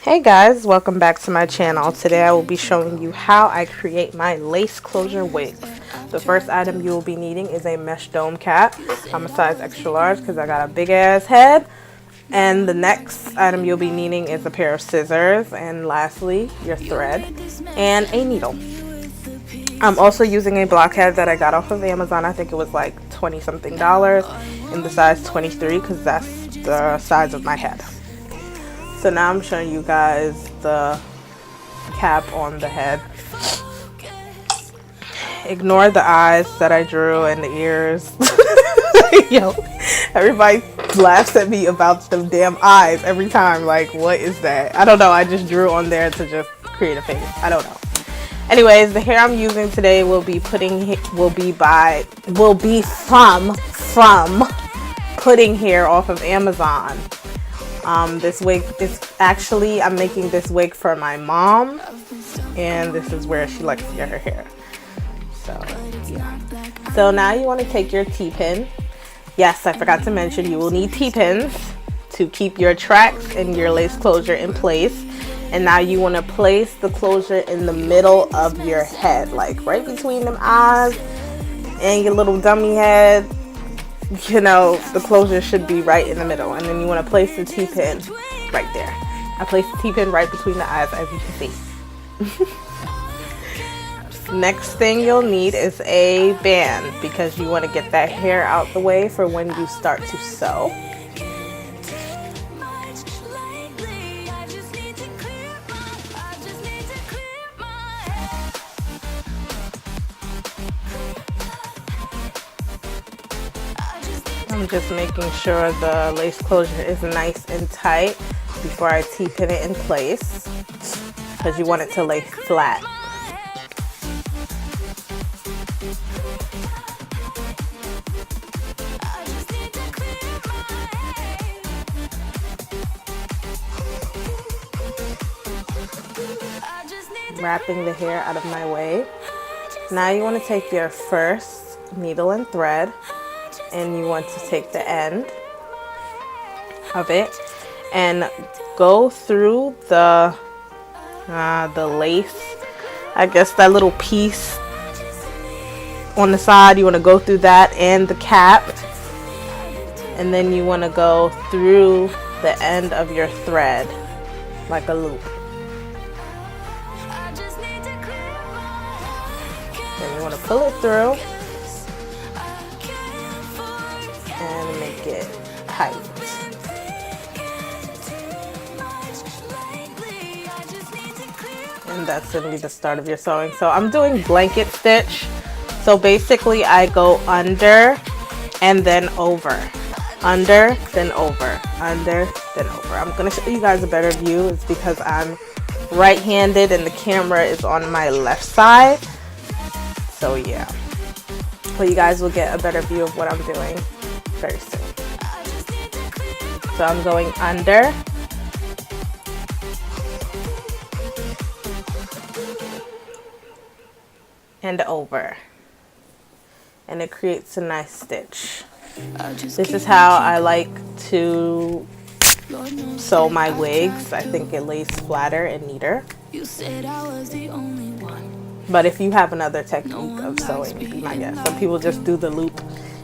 Hey guys, welcome back to my channel. Today I will be showing you how I create my lace closure wigs. The first item you will be needing is a mesh dome cap. I'm a size extra large because I got a big ass head. And the next item you'll be needing is a pair of scissors, and lastly your thread and a needle. I'm also using a blockhead that I got off of Amazon. I think it was like $20 something in the size 23 because that's the size of my head. So now I'm showing you guys the cap on the head. Ignore the eyes that I drew and the ears. Yo, everybody laughs at me about the damn eyes every time. Like, what is that? I don't know. I just drew on there to just create a face. I don't know. Anyways, the hair I'm using today will be from putting hair off of Amazon. This wig is actually, I'm making this wig for my mom, and this is where she likes to get her hair. So, yeah. So now you want to take your T-pin. Yes, I forgot to mention you will need T-pins to keep your tracks and your lace closure in place. And now you want to place the closure in the middle of your head, like right between them eyes and your little dummy head. You know, the closure should be right in the middle, and then you want to place the T-pin right there. I placed the T-pin right between the eyes, as you can see. Next thing you'll need is a band, because you want to get that hair out the way for when you start to sew. I'm just making sure the lace closure is nice and tight before I T-pin it in place, because you want it to lay flat. Wrapping the hair out of my way. Now you want to take your first needle and thread, and you want to take the end of it and go through the lace, I guess that little piece on the side. You want to go through that and the cap, and then you want to go through the end of your thread like a loop. Then you want to pull it through and make it tight. And that's going to be the start of your sewing. So I'm doing blanket stitch. So basically I go under and then over. Under, then over. Under, then over. I'm going to show you guys a better view. It's because I'm right-handed and the camera is on my left side. So yeah. But you guys will get a better view of what I'm doing very soon. So I'm going under and over, and it creates a nice stitch. This is how I like to sew my wigs. I think it lays flatter and neater. But if you have another technique of sewing, be my guest. Some people just do the loop,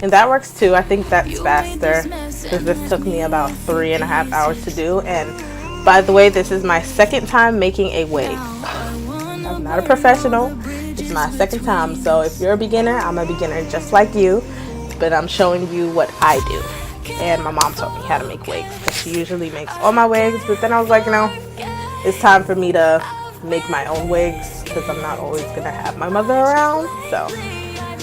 and that works too. I think that's faster, because this took me about 3.5 hours to do. And by the way, this is my second time making a wig. I'm not a professional. It's my second time. So if you're a beginner, I'm a beginner just like you, but I'm showing you what I do. And my mom taught me how to make wigs, because she usually makes all my wigs. But then I was like, you know, it's time for me to make my own wigs, because I'm not always gonna have my mother around, so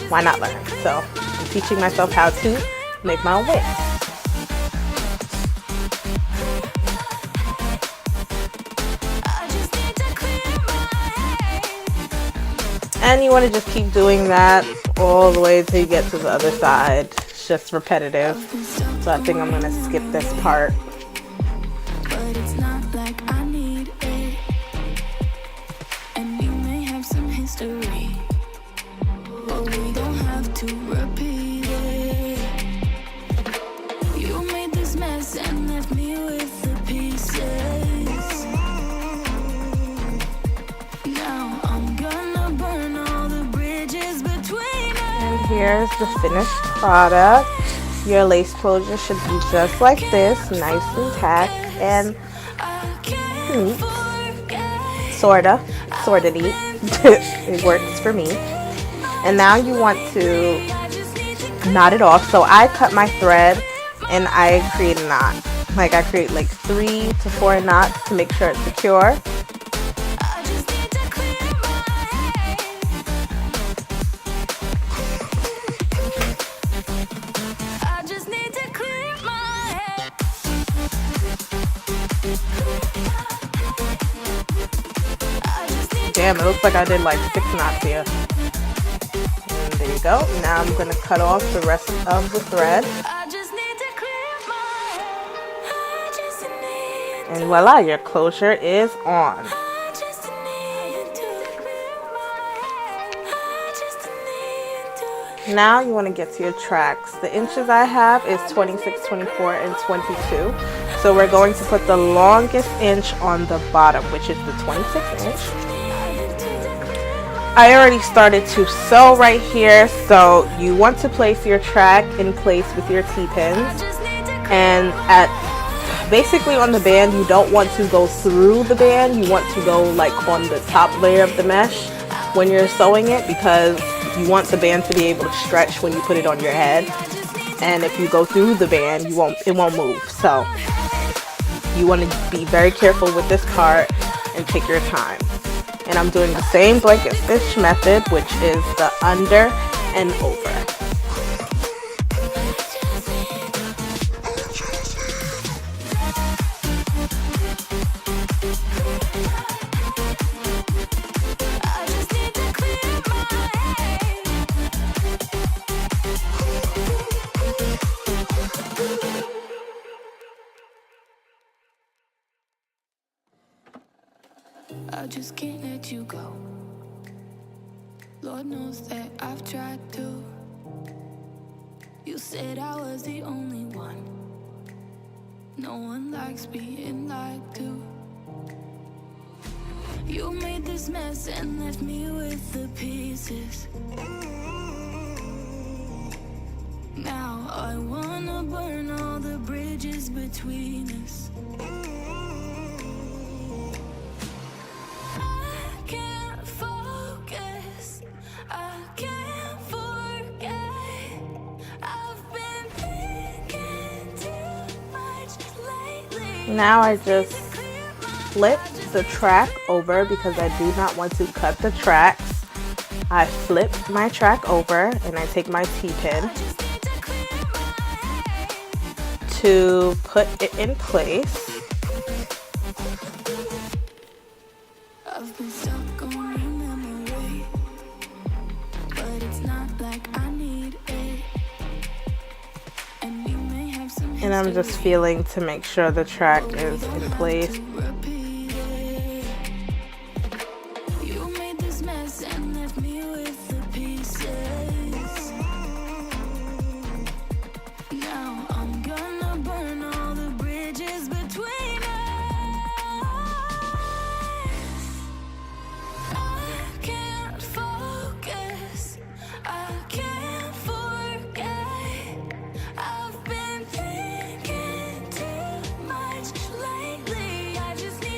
why not learn? So I'm teaching myself how to make my own wigs. And you want to just keep doing that all the way until you get to the other side. It's just repetitive, so I think I'm gonna skip this part. But we don't have to repeat it. You made this mess and left me with the pieces. here's the finished product. Your lace closure should be just like this, nice and tacked and neat. Sorta neat. It works for me. And now you want to knot it off. So I cut my thread and I create a knot. Like I create like 3 to 4 knots to make sure it's secure. Damn, it looks like I did like 6 knots here. And there you go. Now I'm going to cut off the rest of the thread. And voila, your closure is on. Now you want to get to your tracks. The inches I have is 26, 24, and 22. So we're going to put the longest inch on the bottom, which is the 26 inch. I already started to sew right here, so you want to place your track in place with your T-pins. And basically on the band, you don't want to go through the band, you want to go like on the top layer of the mesh when you're sewing it, because you want the band to be able to stretch when you put it on your head. And if you go through the band, it won't move. So you want to be very careful with this part and take your time. And I'm doing the same blanket stitch method, which is the under and over. I just can't let you go. Lord knows that I've tried to. You said I was the only one. No one likes being lied to. You made this mess and left me with the pieces. Now I wanna burn all the bridges between us. Now I just flip the track over because I do not want to cut the tracks. I flip my track over and I take my T-pin to put it in place. I've been stuck on your memory, but it's not like I need it. And we may have some And I'm just feeling to make sure the track is in place. You made this mess and left me with the pieces. Now I'm gonna burn all the bridges between us. I can't focus, I can't forget. I've been thinking too much lately. I just need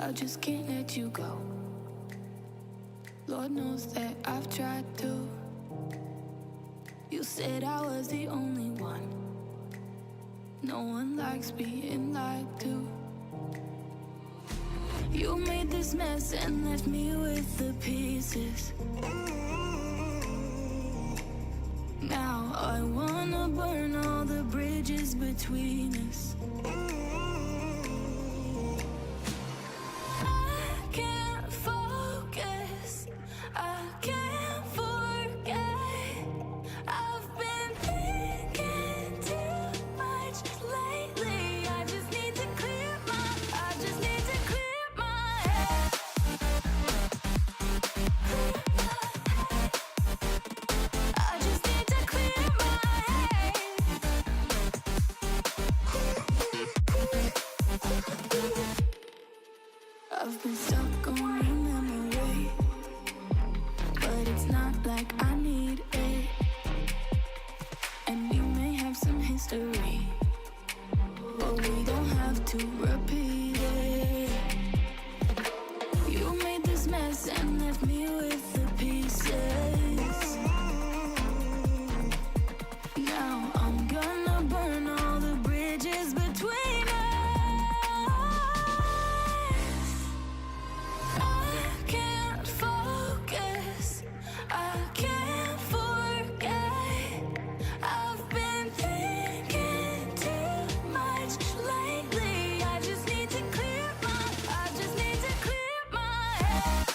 I just can't let you go. Lord knows that I've tried to. You said I was the only one. No one likes being lied to. You made this mess and left me with the pieces. Now I wanna burn all the bridges between us. I can't focus, I can't forget. I've been thinking too much lately. I just need to clear my head. I just need to clear my head. I've been stuck on your memory, but it's not like I need it. And we may have some history, but we don't have to repeat it. You made this mess and left me with the pieces. Now I'm gonna burn all the bridges between us. I can't focus, I can't forget. I've been thinking too much lately. I just need to clear my head. I just need to clear my head.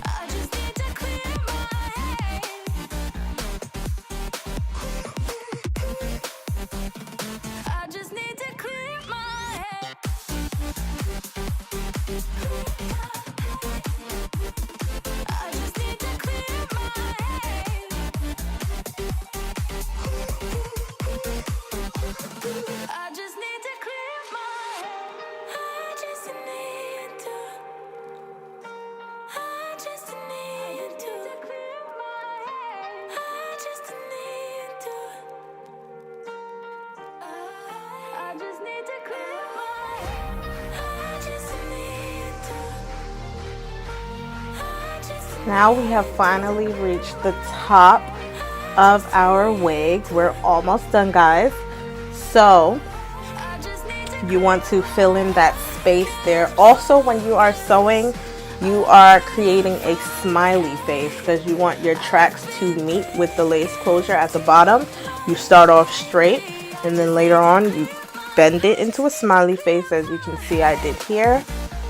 I just need to clear my head. I just need to clear my head. I just need to clear my head. I just need to. I just need to clear my head. I just need to. I just need to clear my head. I just need to. I just Now we have finally reached the top of our wig. We're almost done, guys. So you want to fill in that space there. Also, when you are sewing, you are creating a smiley face because you want your tracks to meet with the lace closure at the bottom. You start off straight and then later on you bend it into a smiley face, as you can see I did here.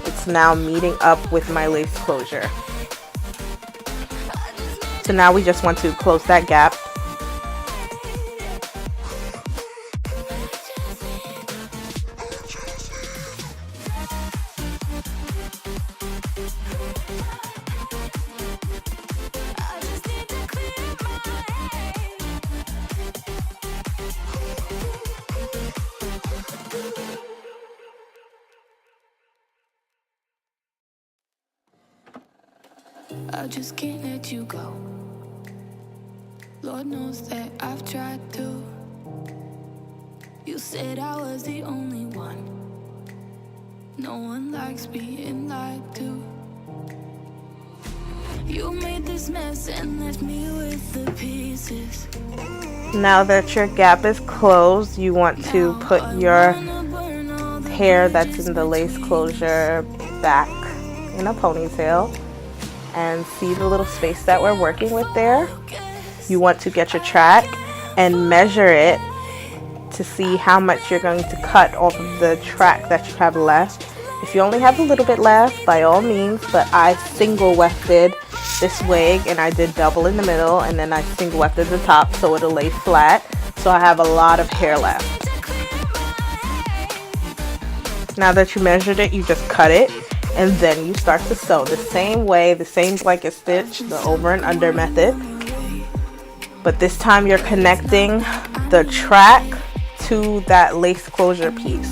It's now meeting up with my lace closure. So now we just want to close that gap. I just need to clear my head. I just can't let you go. Lord knows that I've tried to. You said I was the only one. No one likes being lied to. You made this mess and left me with the pieces. Now that your gap is closed, you want to put your hair that's in the lace closure back in a ponytail. And see the little space that we're working with there? You want to get your track and measure it to see how much you're going to cut off of the track that you have left. If you only have a little bit left, by all means, but I single wefted this wig and I did double in the middle and then I single wefted the top so it'll lay flat. So I have a lot of hair left. Now that you measured it, you just cut it and then you start to sew the same way, the same blanket stitch, the over and under method. But this time you're connecting the track to that lace closure piece.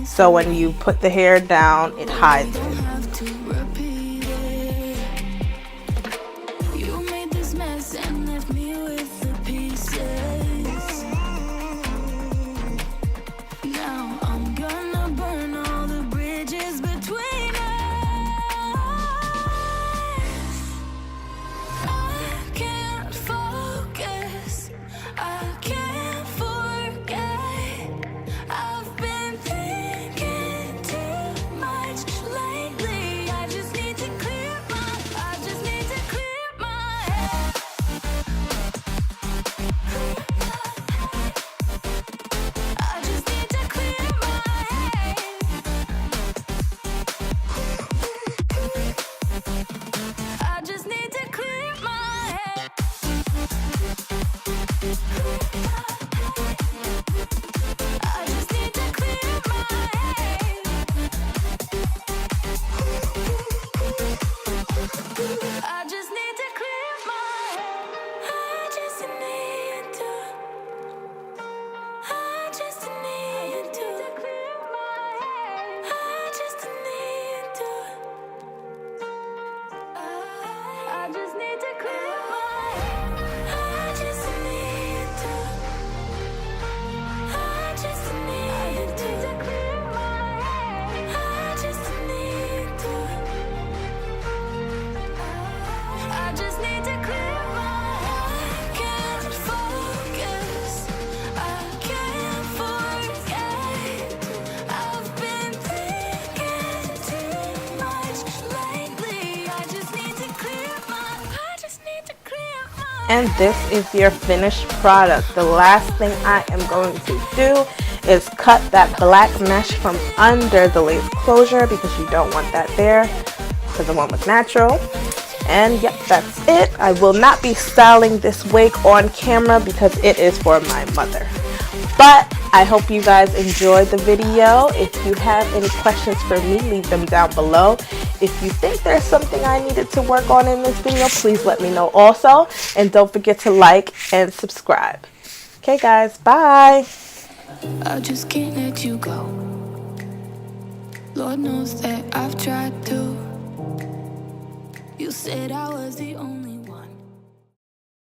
So when you put the hair down, it hides it. And this is your finished product. The last thing I am going to do is cut that black mesh from under the lace closure because you don't want that there because the one was natural. And yep, that's it. I will not be styling this wig on camera because it is for my mother. But I hope you guys enjoyed the video. If you have any questions for me, leave them down below. If you think there's something I needed to work on in this video, please let me know also. And don't forget to like and subscribe. Okay guys, bye. I just can't let you go. Lord knows that I've tried to. You said I was the only